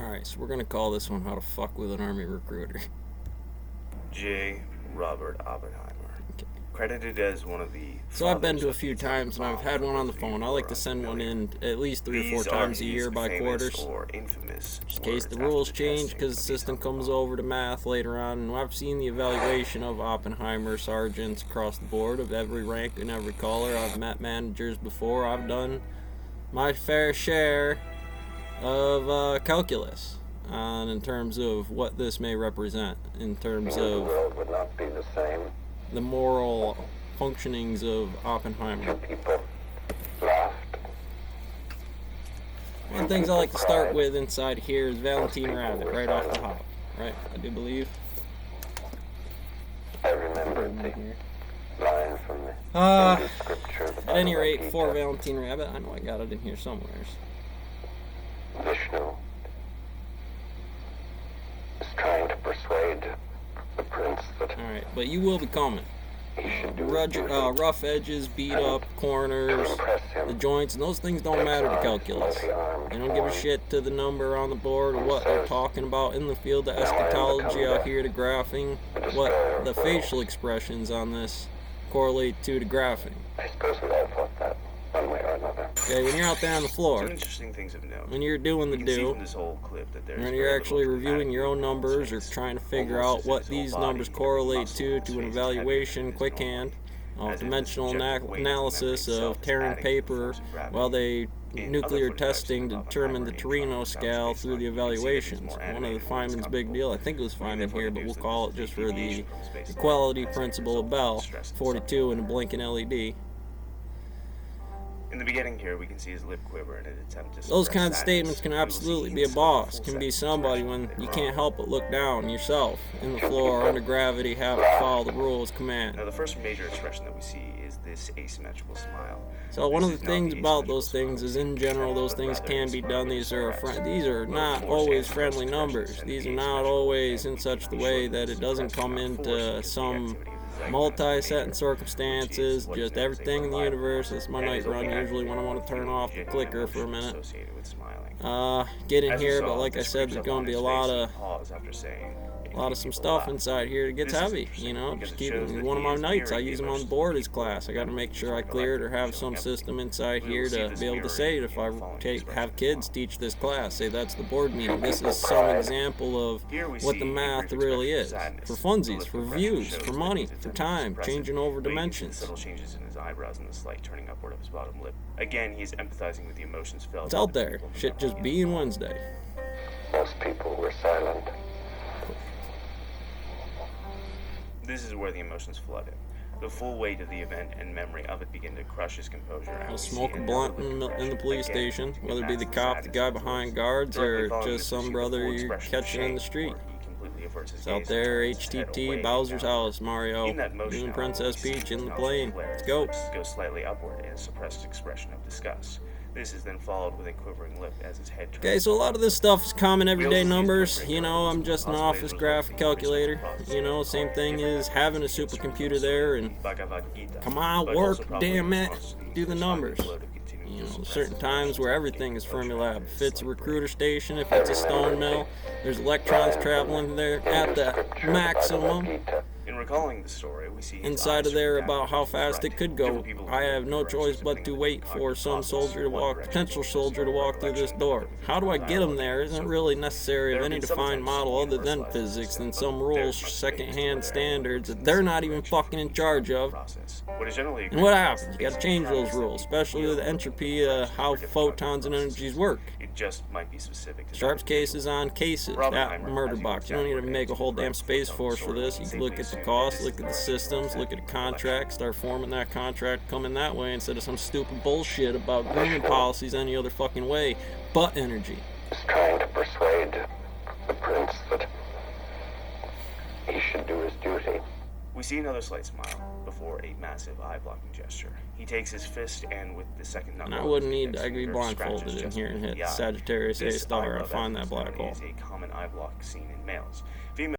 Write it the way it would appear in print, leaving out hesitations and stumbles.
Alright, so we're gonna call this one How to Fuck with an Army Recruiter. J. Robert Oppenheimer. Okay. Credited as one of the... So I've been to a few times, and I've had one on the phone. I like to send one in at least 3 or 4 times a year by quarters. Just in case the rules change, because the system comes over to math later on. And I've seen the evaluation of Oppenheimer sergeants across the board of every rank and every color. I've met managers before. I've done my fair share of calculus in terms of what this may represent, in terms of would not be the same. the moral functionings of Oppenheimer. People laughed. One of the things I like to start with inside here is Valentine Rabbit, right off the hop, right? I do believe. I remember the line from the Hindu scripture. The At any Bhagavad rate, Gita. for Valentine Rabbit, I know I got it in here somewhere. Vishnu is trying to persuade the prince that Alright, but you will be coming. he should do his duty Rough edges, beat up to corners, impress the him. joints, and those things don't matter to calculus. They don't give a shit to the number on the board or what they're talking about in the field of eschatology out here to graphing, what the facial expressions on this correlate to the graphing. I suppose we all thought that one way or another. Okay, when you're out there on the floor, Some interesting things of note. when you're doing the You can see do, from this whole clip that there's when very you're little actually dramatic reviewing your own movement numbers or space. trying to figure Almost out as what if his these whole numbers body, correlate muscle, to his an face, evaluation, head, quick his hand, as if dimensional this subjective weight of the analysis memory of itself is tearing adding paper force of gravity. while they In nuclear other photographs testing to of determine the Oppenheimer in Torino front of scale space through the you can see that he's evaluations. more One of animated the than it's Feynman's big comfortable. deal, I think it was We Feynman therefore here, but deduce we'll that call this it is just a for the deviation from space equality as a principle result of Bell, stress and 42 and a blinking LED. In the beginning here, we can see his lip quiver in an attempt to Those suppress kinds of sadness. statements can We will see absolutely be a hints of boss, full can be sadness somebody expression when later you on. can't help but look down yourself in the floor under gravity, have to follow the rules command. Now, the first major expression that we see is this asymmetrical smile. So one of This the is not things the about asymmetrical those things smile is, in general, those but things rather can it's be from done. being suppressed. These are Both not force always and friendly force numbers. expressions These are and not asymmetrical always and in we such can the be way sure that it doesn't suppressed come without force into because the some activity of the zygote multi-set nature, circumstances, which is just what is known as everything in the a universe. It's my and night is run only usually when I want to turn off the genuine clicker for a emotion minute. associated with smiling. Get in As we here, saw, but like I this said, creeps there's up going on to be his a lot face and of pause after saying, some stuff inside here that gets This is heavy, interesting you know. because Just it keep shows that one of he my is nights. I mirroring the use them on the emotions board of as people class. I got to make sure I who clear it or collectively have showing some empathy. system inside We will here see to this be able to say it mirroring if in I the following have expression as kids well. teach this class. Say that's the board meeting. This is some example of Here we what see the a math brief really expression is. of sadness. For The funsies, lip for compression views, shows for that money, he's for attempting to time, suppress it, changing over but you can see the dimensions. subtle changes in his eyebrows and the slight turning upward of his bottom lip. Again, he's empathizing with the emotions felt. It's by out the there. people who Shit met just him. being Wednesday. Most people were silent. This is where the emotions flood him. The full weight of the event and memory of it begin to crush his composure. and I'll we see smoke a an blunt elegant in the police again, station, to whether it be the mask cop, the sadness guy in his behind voice. guards, Directly or following just this, we some see the brother full you expression of catching in the shame, street. where he completely averts his It's out gaze there, and turns his head away HTT, Bowser's downward. house, Mario, In that motion, doing however, Princess we see Peach in the his plane. nostrils flare, Let's his go. lips go slightly upward in a suppressed expression of disgust. This is then followed with a quivering lip as his head turns. Okay, so a lot of this stuff is common everyday We also see his numbers. brain You know, I'm just an possibly office as a result graph of the calculator. process You know, same thing as having a supercomputer there and Bhagavad Gita, come on, but work, also probably damn in it, response to do the slightly numbers. bloated continuum You to know, suppress certain his times where emotions, everything is emotion, Fermilab. and If it's a slight recruiter station, if it's a stone mill, there's electrons traveling there at the maximum. In recalling the story, we see his Inside eyes of there freak out about how when fast he's it could frightened. go. Different people I have no direct choice us but to depending on wait the for cognitive some process, soldier to one walk, direction potential versus soldier to walk through this door. How do I get him there isn't really necessary of any defined model other than physics than some rules, second-hand standards that they're not even fucking in charge of. And what happens? You gotta change those rules, especially with the entropy of how photons and energies work. It just might be specific to Sharp's that case is on cases, that Oppenheimer, murder as you box. You don't need to make a whole damn space force for this. You can look at the cost, look at the systems, look at the contract, start forming that contract, coming that way instead of some stupid bullshit about grooming policies any other fucking way but energy. Is trying to persuade the prince that he should do his duty. We see another slight smile before a massive eye-blocking gesture. He takes his fist and with the second knuckle And I of wouldn't his need index to be finger, blindfolded scratches in just here and beneath hit the eye. Sagittarius A This star. I eye-love find that evidence black hole. is a common eye block seen in males. Females